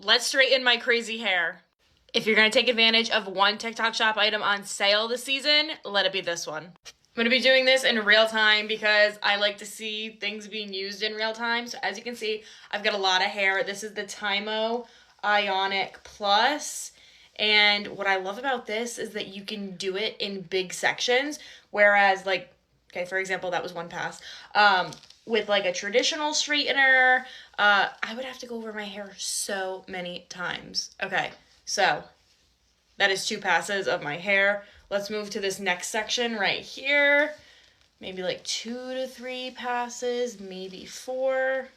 let's straighten my crazy hair. If you're going to take advantage of one TikTok shop item on sale this season, let it be this one. I'm going to be doing this in real time because I like to see things being used in real time. So as you can see, I've got a lot of hair. This is the Tymo Ionic Plus. And what I love about this is that you can do it in big sections. Whereas like, okay, for example, that was one pass. With like a traditional straightener, I would have to go over my hair so many times. Okay, so that is 2 passes of my hair. Let's move to this next section right here. Maybe like 2 to 3 passes, maybe 4.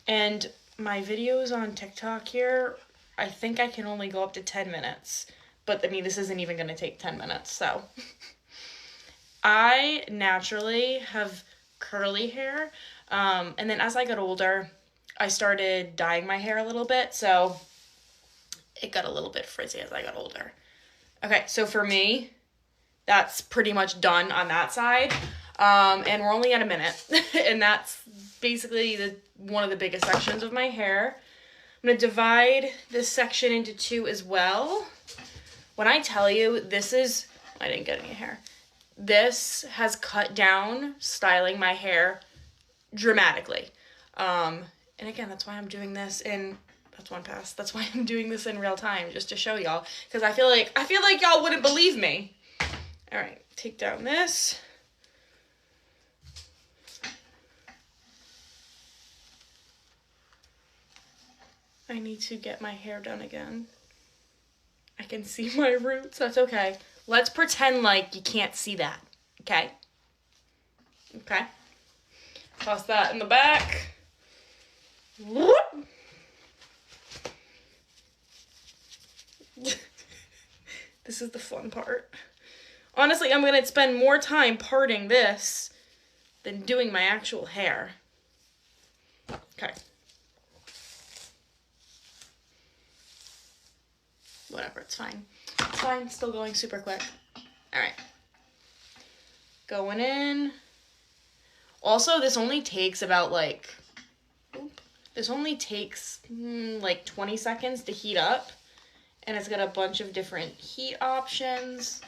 And my videos on TikTok here, I think I can only go up to 10 minutes. But I mean, this isn't even gonna take 10 minutes, so. I naturally have curly hair. And then as I got older, I started dyeing my hair a little bit, so it got a little bit frizzy as I got older. Okay, so for me, that's pretty much done on that side. And we're only at a minute. And that's basically one of the biggest sections of my hair. I'm going to divide this section into 2 as well. When I tell you, I didn't get any hair. This has cut down styling my hair dramatically. And again, that's why I'm doing this that's one pass. That's why I'm doing this in real time, just to show y'all. Because I feel like y'all wouldn't believe me. All right, take down this. I need to get my hair done again. I can see my roots. That's okay. Let's pretend like you can't see that. Okay? Okay. Toss that in the back. Whoop. This is the fun part. Honestly, I'm going to spend more time parting this than doing my actual hair. Okay. Whatever, it's fine. It's fine, still going super quick. All right. Going in. Also, this only takes about like 20 seconds to heat up. And it's got a bunch of different heat options.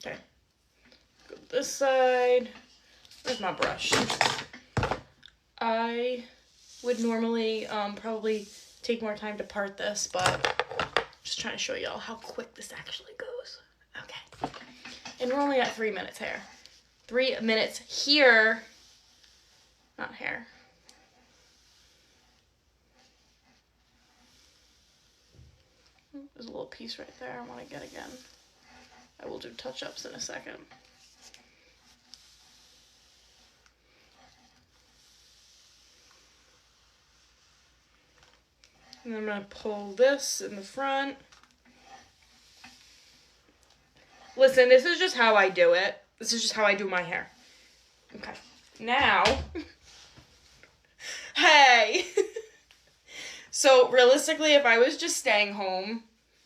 Okay. Go this side. Where's my brush? I would normally probably take more time to part this, but just trying to show y'all how quick this actually goes. Okay. And we're only at 3 minutes here. 3 minutes here. Not hair. There's a little piece right there I want to get again. I will do touch-ups in a second. And I'm going to pull this in the front. Listen, this is just how I do it. This is just how I do my hair. Okay. Now, hey. So realistically, if I was just staying home,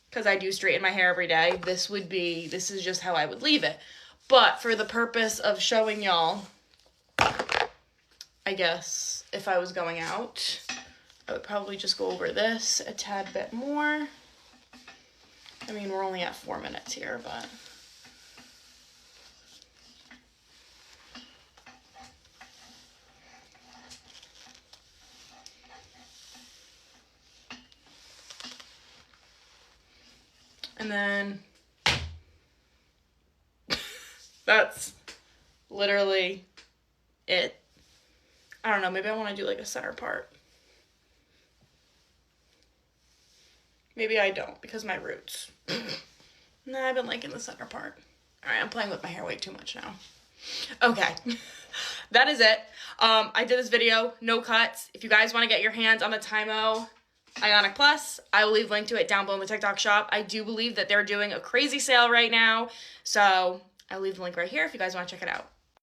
because I do straighten my hair every day, this is just how I would leave it. But for the purpose of showing y'all, I guess, if I was going out, I would probably just go over this a tad bit more. I mean, we're only at 4 minutes here, but... And then that's literally it. I don't know, maybe I want to do like a center part. Maybe I don't because my roots. Nah, I've been liking the center part. All right, I'm playing with my hair way too much now. Okay, that is it. I did this video, no cuts. If you guys want to get your hands on the Tymo Ionic Plus, I will leave a link to it down below in the TikTok shop. I do believe that they're doing a crazy sale right now, so I'll leave the link right here if you guys want to check it out.